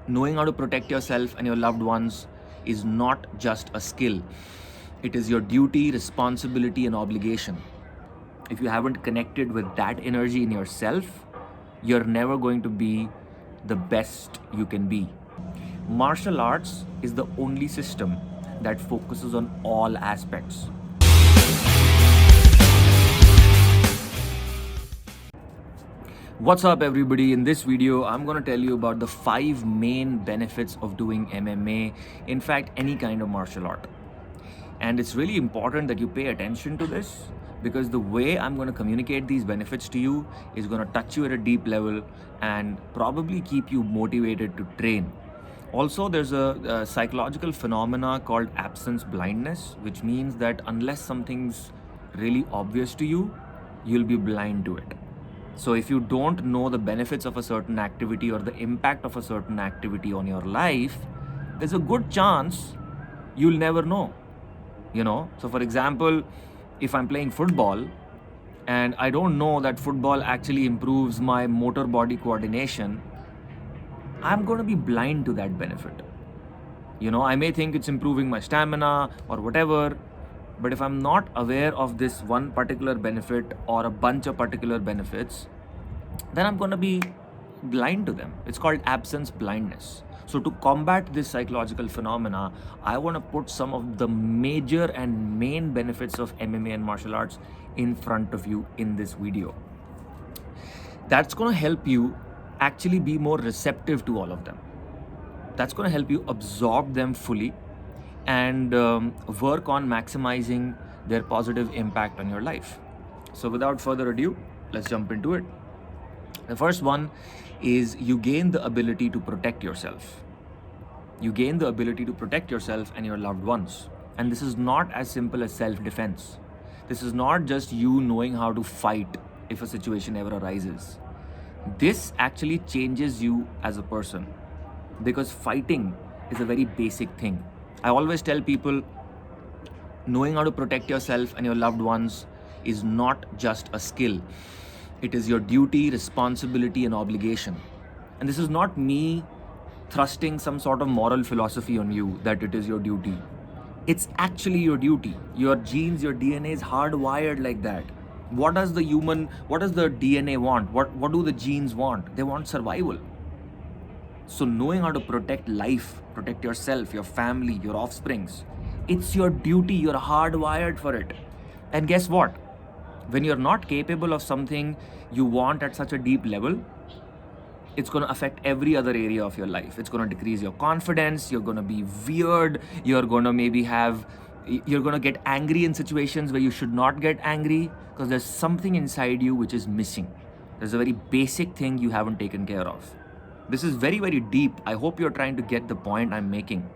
Knowing how to protect yourself and your loved ones is not just a skill. It is your duty, responsibility, and obligation. If you haven't connected with that energy in yourself, you're never going to be the best you can be. Martial arts is the only system that focuses on all aspects. What's up, everybody? In this video, I'm going to tell you about the 5 main benefits of doing MMA, in fact, any kind of martial art. And it's really important that you pay attention to this, because the way I'm going to communicate these benefits to you is going to touch you at a deep level and probably keep you motivated to train. Also, there's a psychological phenomena called absence blindness, which means that unless something's really obvious to you, you'll be blind to it. So if you don't know the benefits of a certain activity or the impact of a certain activity on your life, there's a good chance you'll never know. So for example, if I'm playing football and I don't know that football actually improves my motor body coordination, I'm going to be blind to that benefit. I may think it's improving my stamina or whatever, but if I'm not aware of this one particular benefit or a bunch of particular benefits, then I'm going to be blind to them. It's called absence blindness. So to combat this psychological phenomena, I want to put some of the major and main benefits of MMA and martial arts in front of you in this video. That's going to help you actually be more receptive to all of them. That's going to help you absorb them fully and work on maximizing their positive impact on your life. So without further ado, let's jump into it. The first one is you gain the ability to protect yourself. You gain the ability to protect yourself and your loved ones. And this is not as simple as self-defense. This is not just you knowing how to fight if a situation ever arises. This actually changes you as a person, because fighting is a very basic thing. I always tell people, knowing how to protect yourself and your loved ones is not just a skill. It is your duty, responsibility, and obligation. And this is not me thrusting some sort of moral philosophy on you that it is your duty. It's actually your duty. Your genes, your DNA is hardwired like that. What does the DNA want? What do the genes want? They want survival. So knowing how to protect life, protect yourself, your family, your offsprings, it's your duty. You're hardwired for it. And guess what? When you're not capable of something you want at such a deep level, it's going to affect every other area of your life. It's going to decrease your confidence. You're going to be weird. You're going to get angry in situations where you should not get angry, because there's something inside you which is missing. There's a very basic thing you haven't taken care of. This is very, very deep. I hope you're trying to get the point I'm making.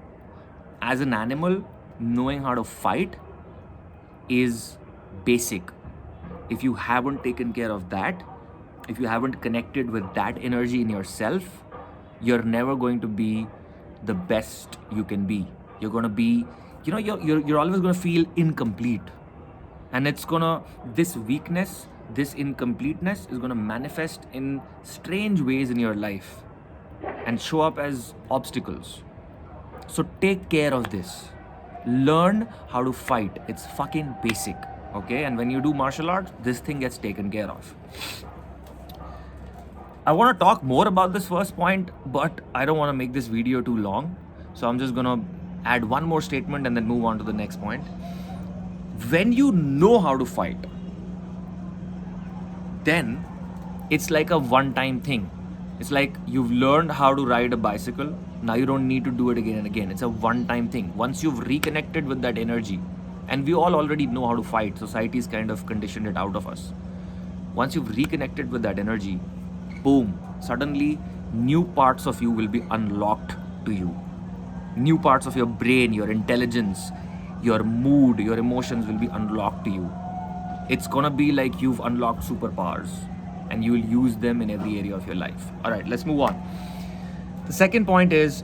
As an animal, knowing how to fight is basic. If you haven't taken care of that, if you haven't connected with that energy in yourself, you're never going to be the best you can be. You're going to be, you're always going to feel incomplete. And this weakness, this incompleteness is going to manifest in strange ways in your life and show up as obstacles. So take care of this. Learn how to fight. It's fucking basic. Okay, and when you do martial arts, this thing gets taken care of. I want to talk more about this first point, but I don't want to make this video too long. So I'm just going to add one more statement and then move on to the next point. When you know how to fight, then it's like a one-time thing. It's like you've learned how to ride a bicycle. Now you don't need to do it again and again. It's a one-time thing. Once you've reconnected with that energy, and we all already know how to fight. Society's kind of conditioned it out of us. Once you've reconnected with that energy, boom, suddenly new parts of you will be unlocked to you. New parts of your brain, your intelligence, your mood, your emotions will be unlocked to you. It's gonna be like you've unlocked superpowers and you will use them in every area of your life. All right, let's move on. The second point is,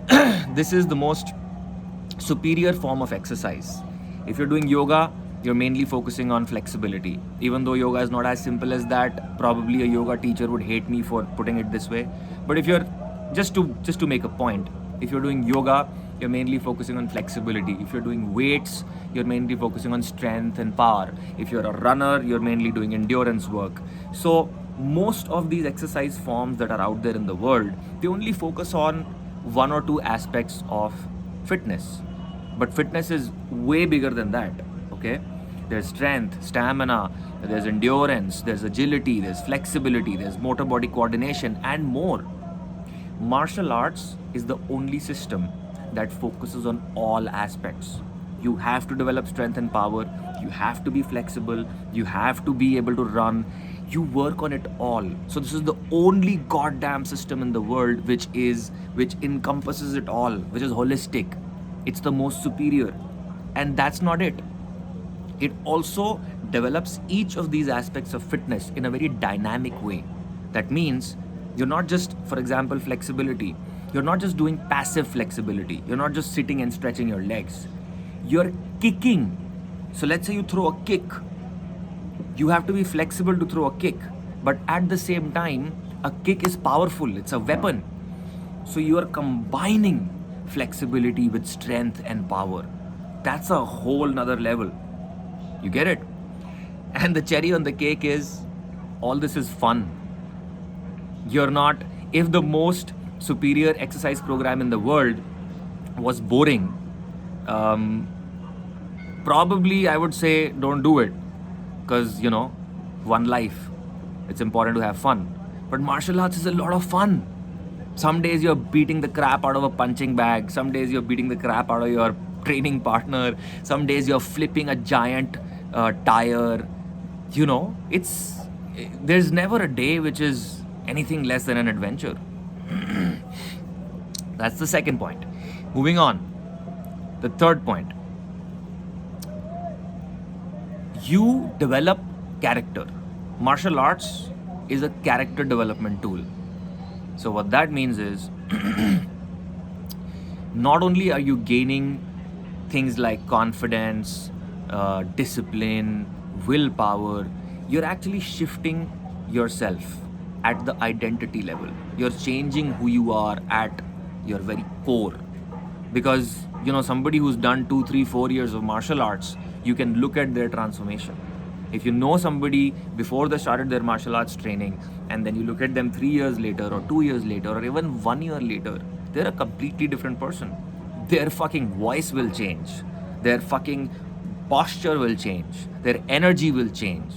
this is the most superior form of exercise. If you're doing yoga, you're mainly focusing on flexibility. Even though yoga is not as simple as that, probably a yoga teacher would hate me for putting it this way. But if you're Just to make a point, if you're doing yoga, you're mainly focusing on flexibility. If you're doing weights, you're mainly focusing on strength and power. If you're a runner, you're mainly doing endurance work. So most of these exercise forms that are out there in the world, they only focus on one or two aspects of fitness. But fitness is way bigger than that. Okay, there's strength, stamina, there's endurance, there's agility, there's flexibility, there's motor body coordination, and more. Martial arts is the only system that focuses on all aspects. You have to develop strength and power, you have to be flexible, you have to be able to run. You work on it all. So this is the only goddamn system in the world which encompasses it all, which is holistic. It's the most superior. And that's not it. It also develops each of these aspects of fitness in a very dynamic way. That means you're not just, for example, flexibility. You're not just doing passive flexibility. You're not just sitting and stretching your legs. You're kicking. So let's say you throw a kick. You have to be flexible to throw a kick. But at the same time, a kick is powerful. It's a weapon. So you are combining flexibility with strength and power. That's a whole nother level. You get it? And the cherry on the cake is all this is fun. You're not, if the most superior exercise program in the world was boring, probably I would say don't do it, because one life, it's important to have fun. But martial arts is a lot of fun. Some days you're beating the crap out of a punching bag, some days you're beating the crap out of your training partner, some days you're flipping a giant tire. There's never a day which is anything less than an adventure. That's the second point. Moving on, the third point. You develop character. Martial arts is a character development tool. So what that means is not only are you gaining things like confidence, discipline, willpower, you're actually shifting yourself at the identity level. You're changing who you are at your very core. Because somebody who's done 2, 3, 4 years of martial arts, you can look at their transformation. If you know somebody before they started their martial arts training, and then you look at them 3 years later or 2 years later or even 1 year later, they're a completely different person. Their fucking voice will change. Their fucking posture will change. Their energy will change.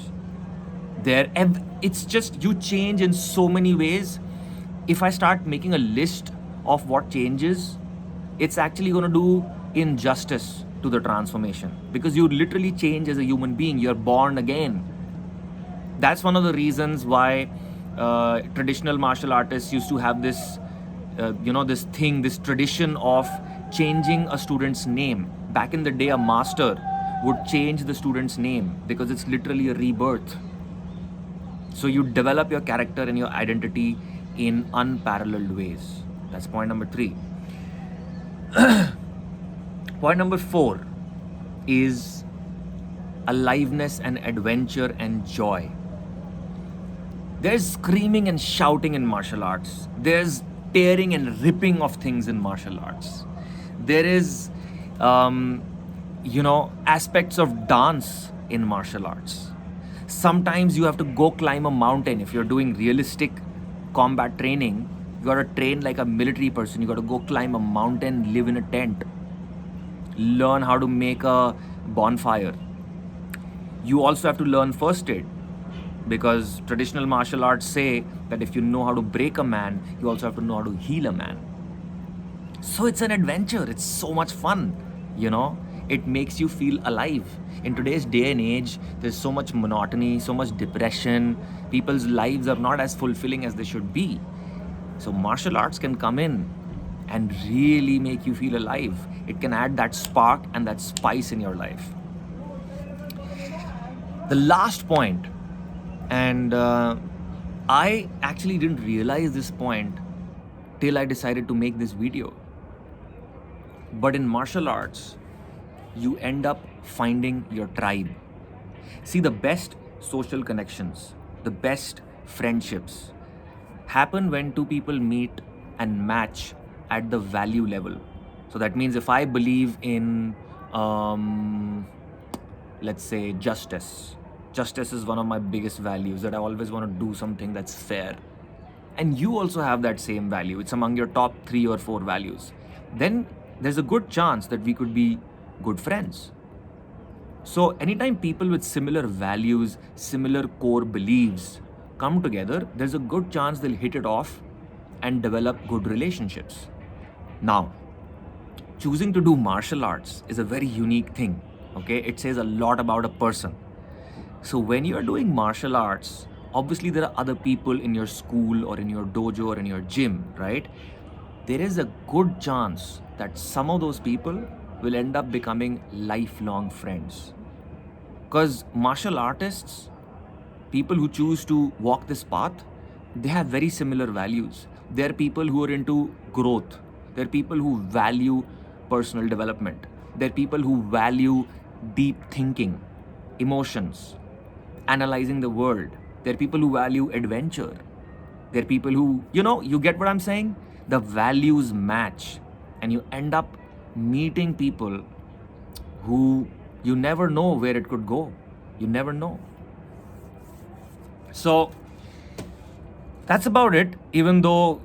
It's just, you change in so many ways. If I start making a list of what changes, it's actually going to do injustice to the transformation, because you literally change as a human being. You're born again. That's one of the reasons why traditional martial artists used to have this this tradition of changing a student's name. Back in the day, a master would change the student's name because it's literally a rebirth. So you develop your character and your identity in unparalleled ways. That's point number 3. Point number 4 is aliveness and adventure and joy. There's screaming and shouting in martial arts. There's tearing and ripping of things in martial arts. There is, aspects of dance in martial arts. Sometimes you have to go climb a mountain. If you're doing realistic combat training, you gotta train like a military person. You gotta go climb a mountain, live in a tent, learn how to make a bonfire. You also have to learn first aid, because traditional martial arts say that if you know how to break a man, you also have to know how to heal a man. So it's an adventure. It's so much fun, It makes you feel alive. In today's day and age, there's so much monotony, so much depression. People's lives are not as fulfilling as they should be. So martial arts can come in and really make you feel alive. It can add that spark and that spice in your life. The last point, and I actually didn't realize this point till I decided to make this video. But in martial arts, you end up finding your tribe. See, the best social connections, the best friendships happen when two people meet and match at the value level. So that means if I believe in, let's say, justice. Justice is one of my biggest values, that I always want to do something that's fair. And you also have that same value. It's among your top 3 or 4 values. Then there's a good chance that we could be good friends. So anytime people with similar values, similar core beliefs come together, there's a good chance they'll hit it off and develop good relationships. Now, choosing to do martial arts is a very unique thing. Okay, it says a lot about a person. So when you're doing martial arts, obviously there are other people in your school or in your dojo or in your gym, right? There is a good chance that some of those people will end up becoming lifelong friends. Because martial artists, people who choose to walk this path, they have very similar values. They're people who are into growth. They're people who value personal development. They're people who value deep thinking, emotions, analyzing the world. They're people who value adventure. They're people who, you get what I'm saying? The values match, and you end up meeting people who you never know where it could go. You never know. So that's about it. Even though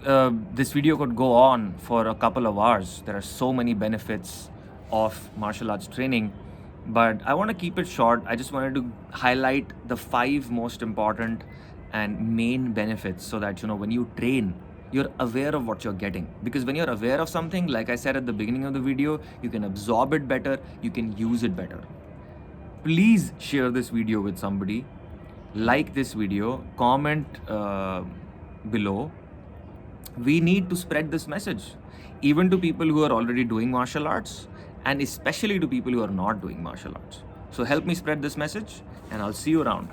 this video could go on for a couple of hours, there are so many benefits of martial arts training, but I want to keep it short. I just wanted to highlight the 5 most important and main benefits, so that when you train, you're aware of what you're getting. Because when you're aware of something, like I said at the beginning of the video, you can absorb it better, you can use it better. Please share this video with somebody, like this video, comment below. We need to spread this message, even to people who are already doing martial arts, and especially to people who are not doing martial arts. So help me spread this message, and I'll see you around.